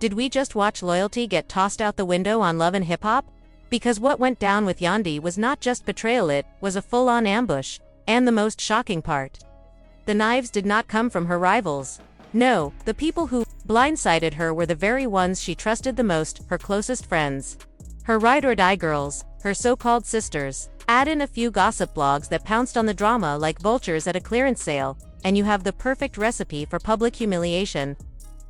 Did we just watch loyalty get tossed out the window on Love and Hip Hop? Because what went down with Yandy was not just betrayal, it was a full-on ambush. And the most shocking part, the knives did not come from her rivals. No, the people who blindsided her were the very ones she trusted the most, her closest friends. Her ride-or-die girls, her so-called sisters. Add in a few gossip blogs that pounced on the drama like vultures at a clearance sale, and you have the perfect recipe for public humiliation.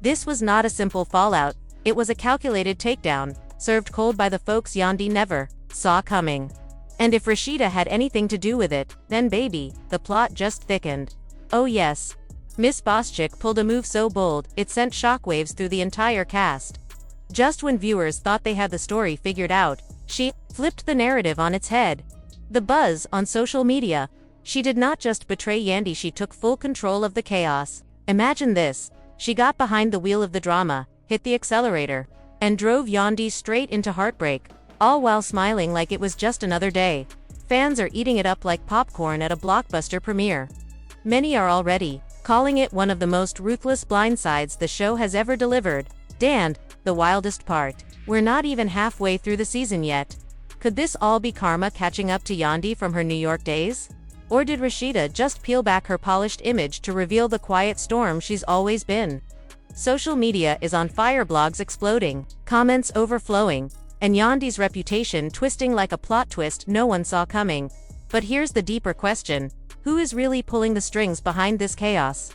This was not a simple fallout, it was a calculated takedown, served cold by the folks Yandy never saw coming. And if Rasheeda had anything to do with it, then baby, the plot just thickened. Oh yes. Miss Boschik pulled a move so bold, it sent shockwaves through the entire cast. Just when viewers thought they had the story figured out, she flipped the narrative on its head. The buzz on social media. She did not just betray Yandy, she took full control of the chaos. Imagine this. She got behind the wheel of the drama, hit the accelerator, and drove Yandy straight into heartbreak, all while smiling like it was just another day. Fans are eating it up like popcorn at a blockbuster premiere. Many are already calling it one of the most ruthless blindsides the show has ever delivered. And the wildest part, we're not even halfway through the season yet. Could this all be karma catching up to Yandy from her New York days? Or did Rasheeda just peel back her polished image to reveal the quiet storm she's always been? Social media is on fire, blogs exploding, comments overflowing, and Yandy's reputation twisting like a plot twist no one saw coming. But here's the deeper question. Who is really pulling the strings behind this chaos?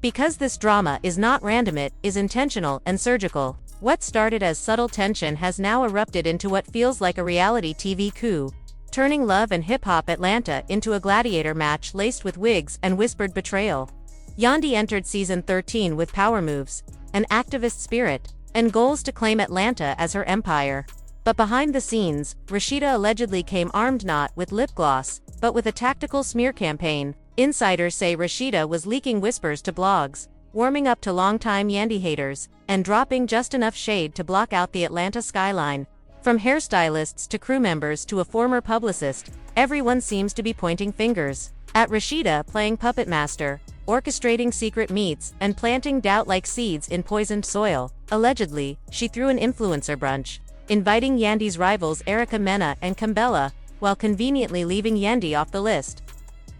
Because this drama is not random, it is intentional and surgical. What started as subtle tension has now erupted into what feels like a reality TV coup, turning Love and Hip Hop Atlanta into a gladiator match laced with wigs and whispered betrayal. Yandy entered season 13 with power moves, an activist spirit, and goals to claim Atlanta as her empire. But behind the scenes, Rasheeda allegedly came armed not with lip gloss, but with a tactical smear campaign. Insiders say Rasheeda was leaking whispers to blogs, warming up to longtime Yandy haters, and dropping just enough shade to block out the Atlanta skyline. From hairstylists to crew members to a former publicist, everyone seems to be pointing fingers at Rasheeda, playing puppet master, orchestrating secret meets, and planting doubt like seeds in poisoned soil. Allegedly, she threw an influencer brunch, inviting Yandy's rivals Erica Mena and Kambella, while conveniently leaving Yandy off the list.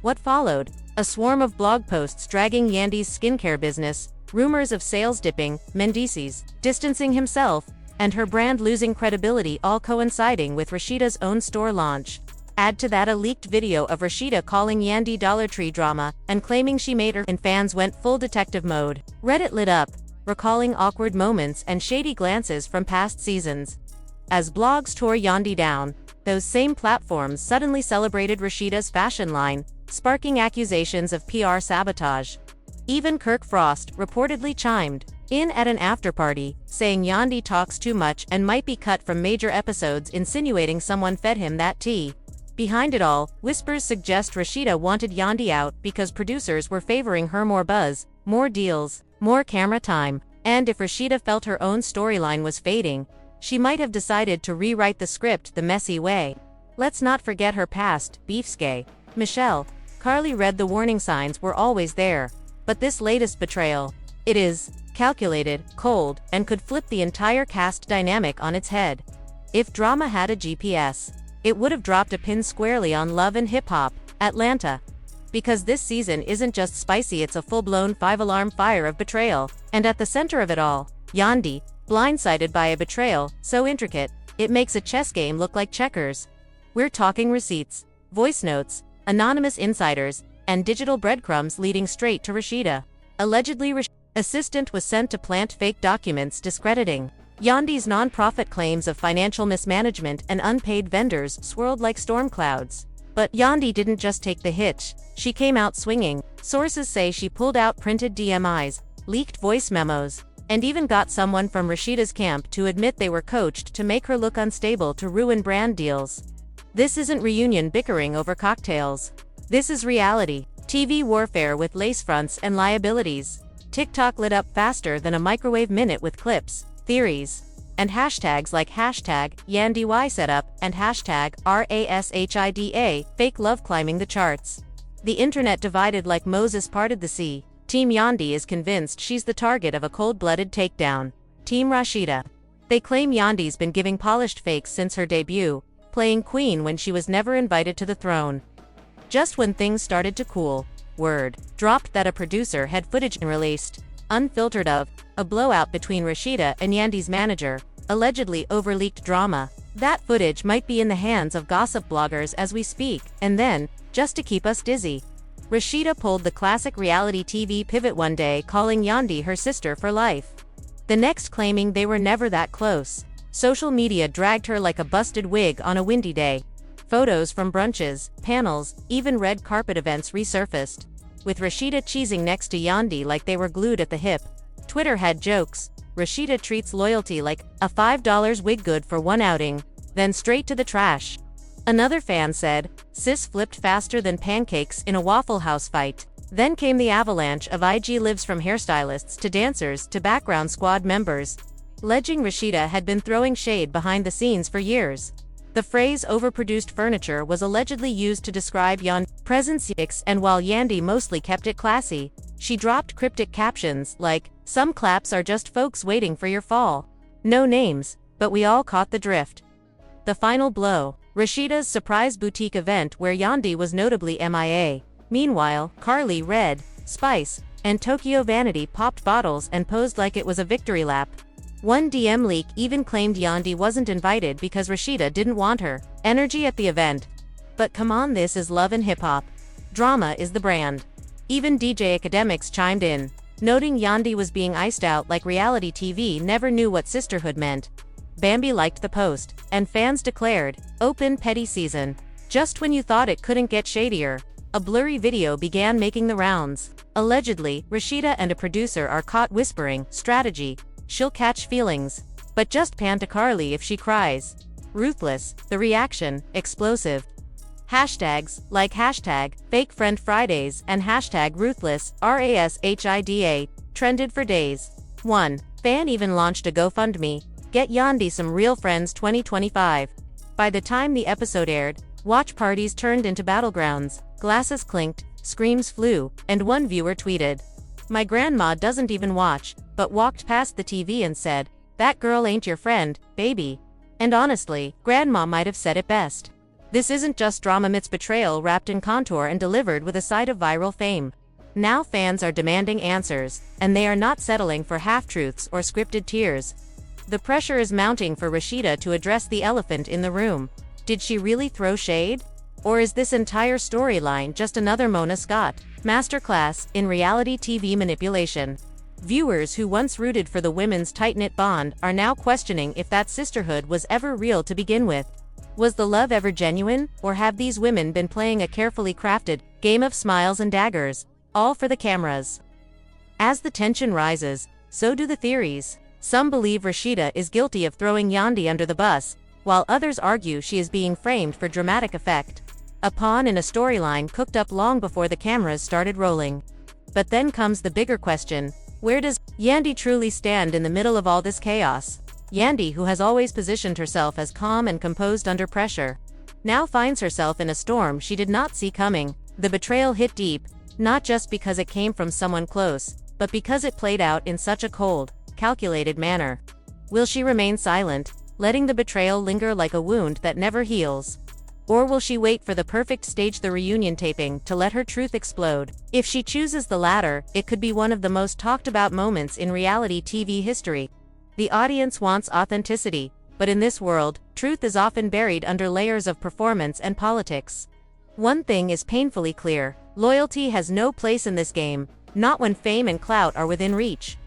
What followed? A swarm of blog posts dragging Yandy's skincare business, rumors of sales dipping, Mendices distancing himself, and her brand losing credibility, all coinciding with Rasheeda's own store launch. Add to that a leaked video of Rasheeda calling Yandy Dollar Tree drama and claiming she made her, and fans went full detective mode. Reddit lit up, recalling awkward moments and shady glances from past seasons. As blogs tore Yandy down, those same platforms suddenly celebrated Rasheeda's fashion line, sparking accusations of PR sabotage. Even Kirk Frost reportedly chimed in at an afterparty, saying Yandy talks too much and might be cut from major episodes, insinuating someone fed him that tea. Behind it all, whispers suggest Rasheeda wanted Yandy out because producers were favoring her more buzz, more deals, more camera time, and if Rasheeda felt her own storyline was fading, she might have decided to rewrite the script the messy way. Let's not forget her past, beefskeet. Michelle, Carly read the warning signs were always there, but this latest betrayal, it is calculated, cold, and could flip the entire cast dynamic on its head. If drama had a GPS, it would have dropped a pin squarely on Love and Hip Hop Atlanta. Because this season isn't just spicy, it's a full-blown five-alarm fire of betrayal, and at the center of it all, Yandy, blindsided by a betrayal so intricate, it makes a chess game look like checkers. We're talking receipts, voice notes, anonymous insiders, and digital breadcrumbs leading straight to Rasheeda. Allegedly, Rasheeda's assistant was sent to plant fake documents discrediting Yandy's non-profit claims of financial mismanagement, and unpaid vendors swirled like storm clouds. But Yandy didn't just take the hit, she came out swinging. Sources say she pulled out printed DMIs, leaked voice memos, and even got someone from Rasheeda's camp to admit they were coached to make her look unstable to ruin brand deals. This isn't reunion bickering over cocktails. This is reality. TV warfare with lace fronts and liabilities. TikTok lit up faster than a microwave minute with clips, theories, and hashtags like hashtag Yandy setup and hashtag RASHIDA, fake love climbing the charts. The internet divided like Moses parted the sea. Team Yandy is convinced she's the target of a cold-blooded takedown. Team Rasheeda. They claim Yandy's been giving polished fakes since her debut, playing queen when she was never invited to the throne. Just when things started to cool, word dropped that a producer had footage released, unfiltered of, a blowout between Rasheeda and Yandy's manager, allegedly over leaked drama. That footage might be in the hands of gossip bloggers as we speak, and then, just to keep us dizzy, Rasheeda pulled the classic reality TV pivot one day, calling Yandy her sister for life. The next claiming they were never that close. Social media dragged her like a busted wig on a windy day. Photos from brunches, panels, even red carpet events resurfaced, with Rasheeda cheesing next to Yandy like they were glued at the hip. Twitter had jokes. Rasheeda treats loyalty like a $5 wig good for one outing, then straight to the trash. Another fan said, "Sis flipped faster than pancakes in a Waffle House fight." Then came the avalanche of IG lives, from hairstylists to dancers to background squad members, alleging Rasheeda had been throwing shade behind the scenes for years. The phrase overproduced furniture was allegedly used to describe Yandy's presence, and while Yandy mostly kept it classy, she dropped cryptic captions like, "Some claps are just folks waiting for your fall." No names, but we all caught the drift. The final blow, Rasheeda's surprise boutique event where Yandy was notably MIA. Meanwhile, Carly, Red, Spice, and Tokyo Vanity popped bottles and posed like it was a victory lap. One DM leak even claimed Yandy wasn't invited because Rasheeda didn't want her energy at the event. But come on, this is love and hip-hop. Drama is the brand. Even DJ Academics chimed in, noting Yandy was being iced out like reality TV never knew what sisterhood meant. Bambi liked the post, and fans declared, "Open petty season." Just when you thought it couldn't get shadier, a blurry video began making the rounds. Allegedly, Rasheeda and a producer are caught whispering, "Strategy, she'll catch feelings. But just pan to Carly if she cries." Ruthless, the reaction, explosive. Hashtags, like hashtag Fake Friend Fridays and hashtag Ruthless, RASHIDA, trended for days. One fan even launched a GoFundMe, "Get Yandy Some Real Friends 2025. By the time the episode aired, watch parties turned into battlegrounds, glasses clinked, screams flew, and one viewer tweeted, "My grandma doesn't even watch, but walked past the TV and said, 'That girl ain't your friend, baby.'" And honestly, grandma might have said it best. This isn't just drama, it's betrayal wrapped in contour and delivered with a side of viral fame. Now fans are demanding answers, and they are not settling for half-truths or scripted tears. The pressure is mounting for Rasheeda to address the elephant in the room. Did she really throw shade? Or is this entire storyline just another Mona Scott masterclass in reality TV manipulation? Viewers who once rooted for the women's tight-knit bond are now questioning if that sisterhood was ever real to begin with. Was the love ever genuine, or have these women been playing a carefully crafted game of smiles and daggers, all for the cameras? As the tension rises, so do the theories. Some believe Rasheeda is guilty of throwing Yandy under the bus, while others argue she is being framed for dramatic effect. A pawn in a storyline cooked up long before the cameras started rolling. But then comes the bigger question, where does Yandy truly stand in the middle of all this chaos? Yandy, who has always positioned herself as calm and composed under pressure, now finds herself in a storm she did not see coming. The betrayal hit deep, not just because it came from someone close, but because it played out in such a cold, calculated manner. Will she remain silent, letting the betrayal linger like a wound that never heals? Or will she wait for the perfect stage, the reunion taping, to let her truth explode? If she chooses the latter, it could be one of the most talked about moments in reality TV history. The audience wants authenticity, but in this world, truth is often buried under layers of performance and politics. One thing is painfully clear: loyalty has no place in this game, not when fame and clout are within reach.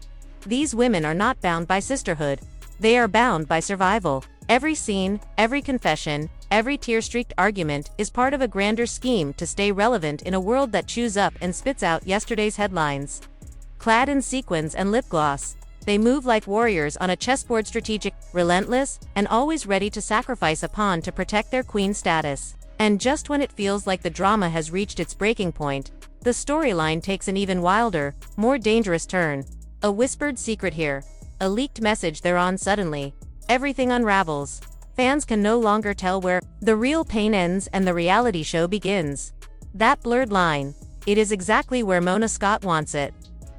These women are not bound by sisterhood. They are bound by survival. Every scene, every confession, every tear-streaked argument is part of a grander scheme to stay relevant in a world that chews up and spits out yesterday's headlines. Clad in sequins and lip gloss, they move like warriors on a chessboard, strategic, relentless, and always ready to sacrifice a pawn to protect their queen status. And just when it feels like the drama has reached its breaking point, the storyline takes an even wilder, more dangerous turn. A whispered secret here, a leaked message there, on suddenly, everything unravels. Fans can no longer tell where the real pain ends and the reality show begins. That blurred line, it is exactly where Mona Scott wants it.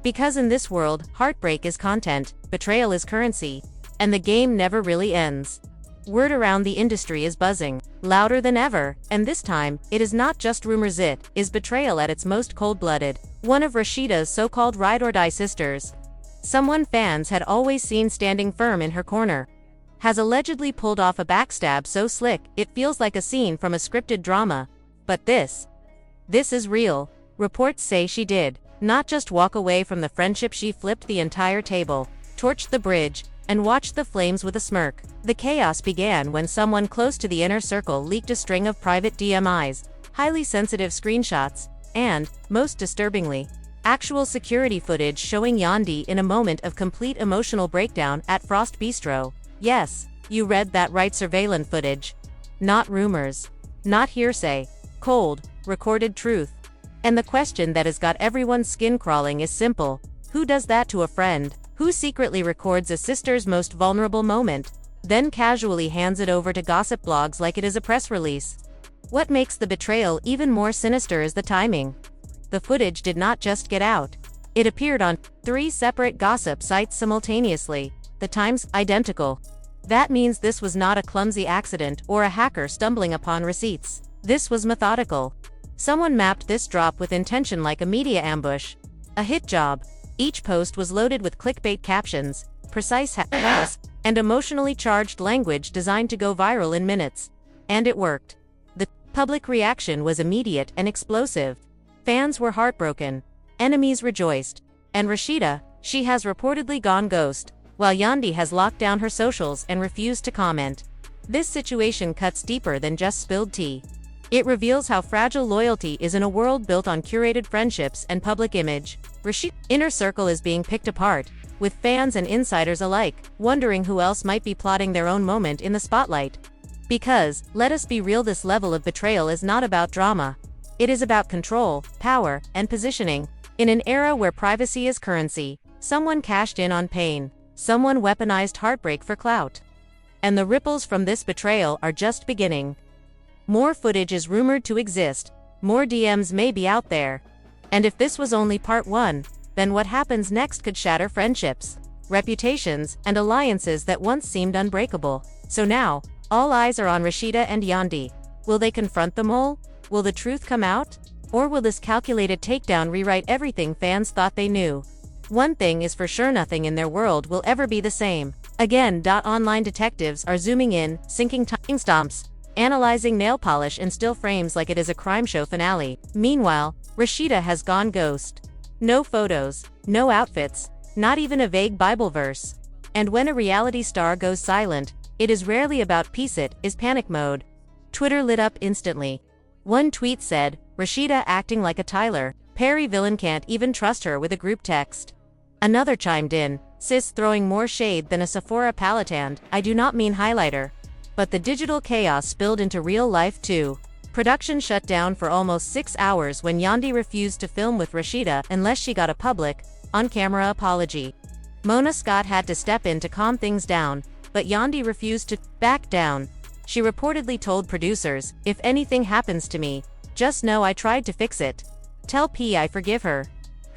Because in this world, heartbreak is content, betrayal is currency, and the game never really ends. Word around the industry is buzzing, louder than ever, and this time, it is not just rumors, it is betrayal at its most cold-blooded. One of Rasheeda's so-called ride-or-die sisters, someone fans had always seen standing firm in her corner, has allegedly pulled off a backstab so slick, it feels like a scene from a scripted drama. But this is real. Reports say she did not just walk away from the friendship, she flipped the entire table, torched the bridge, and watched the flames with a smirk. The chaos began when someone close to the inner circle leaked a string of private DMIs, highly sensitive screenshots, and, most disturbingly, actual security footage showing Yandy in a moment of complete emotional breakdown at Frost Bistro. Yes, you read that right, surveillance footage. Not rumors. Not hearsay. Cold, recorded truth. And the question that has got everyone's skin crawling is simple. Who does that to a friend? Who secretly records a sister's most vulnerable moment, then casually hands it over to gossip blogs like it is a press release? What makes the betrayal even more sinister is the timing. The footage did not just get out. It appeared on 3 separate gossip sites simultaneously, the times identical. That means this was not a clumsy accident or a hacker stumbling upon receipts. This was methodical. Someone mapped this drop with intention, like a media ambush. A hit job. Each post was loaded with clickbait captions, precise hashtags, and emotionally charged language designed to go viral in minutes. And it worked. The public reaction was immediate and explosive. Fans were heartbroken. Enemies rejoiced. And Rasheeda, she has reportedly gone ghost, while Yandy has locked down her socials and refused to comment. This situation cuts deeper than just spilled tea. It reveals how fragile loyalty is in a world built on curated friendships and public image. Rasheeda's inner circle is being picked apart, with fans and insiders alike wondering who else might be plotting their own moment in the spotlight. Because, let us be real, this level of betrayal is not about drama. It is about control, power, and positioning. In an era where privacy is currency, someone cashed in on pain. Someone weaponized heartbreak for clout. And the ripples from this betrayal are just beginning. More footage is rumored to exist, more DMs may be out there. And if this was only part 1, then what happens next could shatter friendships, reputations, and alliances that once seemed unbreakable. So now, all eyes are on Rasheeda and Yandy. Will they confront the mole? Will the truth come out? Or will this calculated takedown rewrite everything fans thought they knew? One thing is for sure, nothing in their world will ever be the same. Again, online detectives are zooming in, syncing timestamps, analyzing nail polish and still frames like it is a crime show finale. Meanwhile, Rasheeda has gone ghost. No photos, no outfits, not even a vague Bible verse. And when a reality star goes silent, it is rarely about peace, it is panic mode. Twitter lit up instantly. One tweet said, "Rasheeda acting like a Tyler Perry villain, can't even trust her with a group text." Another chimed in, "Sis throwing more shade than a Sephora palette, and I do not mean highlighter." But the digital chaos spilled into real life too. Production shut down for almost 6 hours when Yandy refused to film with Rasheeda unless she got a public, on-camera apology. Mona Scott had to step in to calm things down, but Yandy refused to back down. She reportedly told producers, "If anything happens to me, just know I tried to fix it. Tell P I forgive her."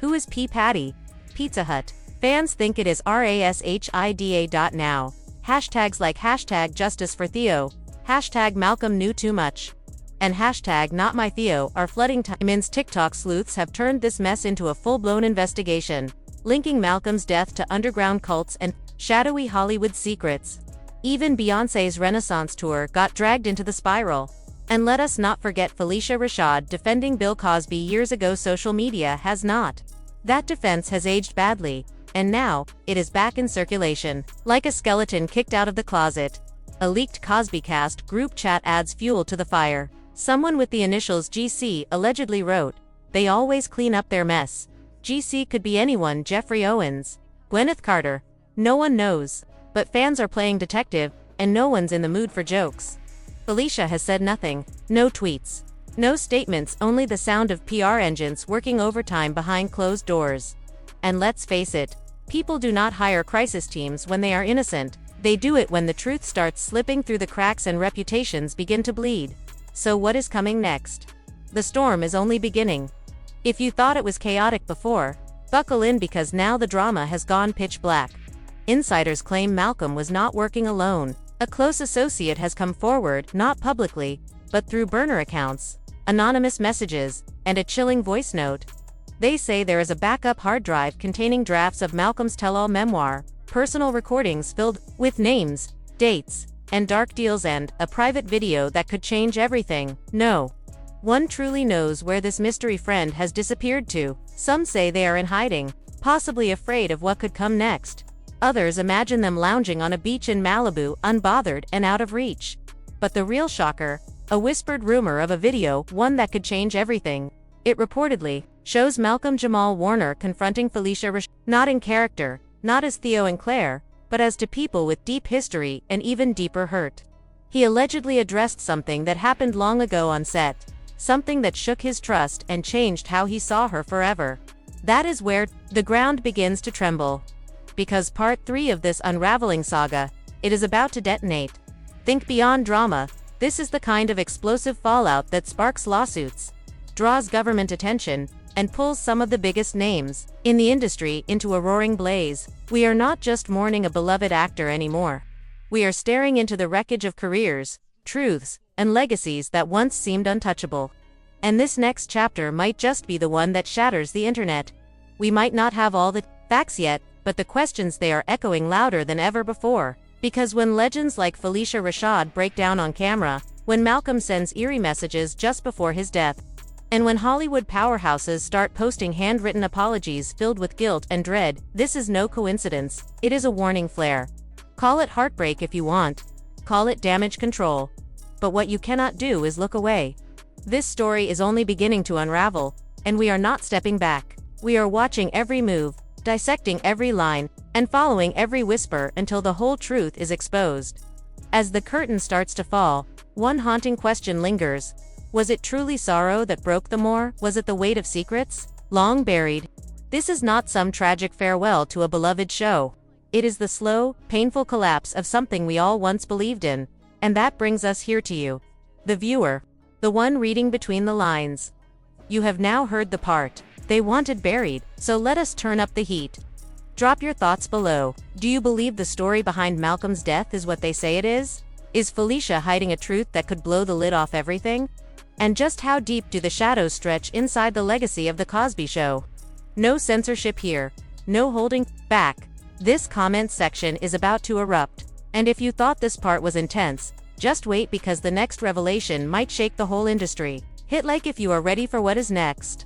Who is P Patty? Pizza Hut. Fans think it is Rashida. Now. Hashtags like hashtag justice for Theo, hashtag Malcolm knew too much, and hashtag not my Theo are flooding timelines. TikTok sleuths have turned this mess into a full-blown investigation, linking Malcolm's death to underground cults and shadowy Hollywood secrets. Even Beyoncé's Renaissance tour got dragged into the spiral. And let us not forget Felicia Rashad defending Bill Cosby years ago. Social media has not. That defense has aged badly, and now, it is back in circulation, like a skeleton kicked out of the closet. A leaked CosbyCast group chat adds fuel to the fire. Someone with the initials GC allegedly wrote, "They always clean up their mess." GC could be anyone. Jeffrey Owens, Gwyneth Carter. No one knows. But fans are playing detective, and no one's in the mood for jokes. Felicia has said nothing. No tweets. No statements, only the sound of PR engines working overtime behind closed doors. And let's face it, people do not hire crisis teams when they are innocent. They do it when the truth starts slipping through the cracks and reputations begin to bleed. So what is coming next? The storm is only beginning. If you thought it was chaotic before, Buckle in because now the drama has gone pitch black. Insiders claim Malcolm was not working alone. A close associate has come forward, not publicly, but through burner accounts, anonymous messages, and a chilling voice note. They say there is a backup hard drive containing drafts of Malcolm's tell-all memoir, personal recordings filled with names, dates, and dark deals, and a private video that could change everything. No one truly knows where this mystery friend has disappeared to. Some say they are in hiding, possibly afraid of what could come next. Others imagine them lounging on a beach in Malibu, unbothered and out of reach. But the real shocker, a whispered rumor of a video, one that could change everything. It reportedly shows Malcolm Jamal Warner confronting Felicia Rasheeda, not in character, not as Theo and Claire, but as to people with deep history and even deeper hurt. He allegedly addressed something that happened long ago on set, something that shook his trust and changed how he saw her forever. That is where the ground begins to tremble. Because part 3 of this unraveling saga, it is about to detonate. Think beyond drama. This is the kind of explosive fallout that sparks lawsuits, draws government attention, and pulls some of the biggest names in the industry into a roaring blaze. We are not just mourning a beloved actor anymore. We are staring into the wreckage of careers, truths, and legacies that once seemed untouchable. And this next chapter might just be the one that shatters the internet. We might not have all the facts yet, but the questions, they are echoing louder than ever before. Because when legends like Felicia Rasheeda break down on camera, when Malcolm sends eerie messages just before his death, and when Hollywood powerhouses start posting handwritten apologies filled with guilt and dread, this is no coincidence. It is a warning flare. Call it heartbreak if you want. Call it damage control. But what you cannot do is look away. This story is only beginning to unravel, and we are not stepping back. We are watching every move, dissecting every line, and following every whisper until the whole truth is exposed. As the curtain starts to fall, one haunting question lingers. Was it truly sorrow that broke the moor? Was it the weight of secrets, long buried? This is not some tragic farewell to a beloved show. It is the slow, painful collapse of something we all once believed in. And that brings us here to you, the viewer, the one reading between the lines. You have now heard the part they wanted buried, so let us turn up the heat. Drop your thoughts below. Do you believe the story behind Malcolm's death is what they say it is? Is Felicia hiding a truth that could blow the lid off everything? And just how deep do the shadows stretch inside the legacy of The Cosby Show? No censorship here. No holding back. This comment section is about to erupt. And if you thought this part was intense, just wait, because the next revelation might shake the whole industry. Hit like if you are ready for what is next.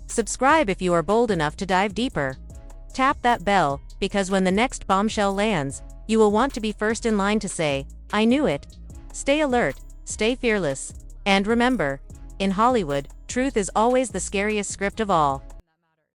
Subscribe if you are bold enough to dive deeper. Tap that bell, because when the next bombshell lands, you will want to be first in line to say, I knew it. Stay alert, stay fearless. And remember, in Hollywood, truth is always the scariest script of all.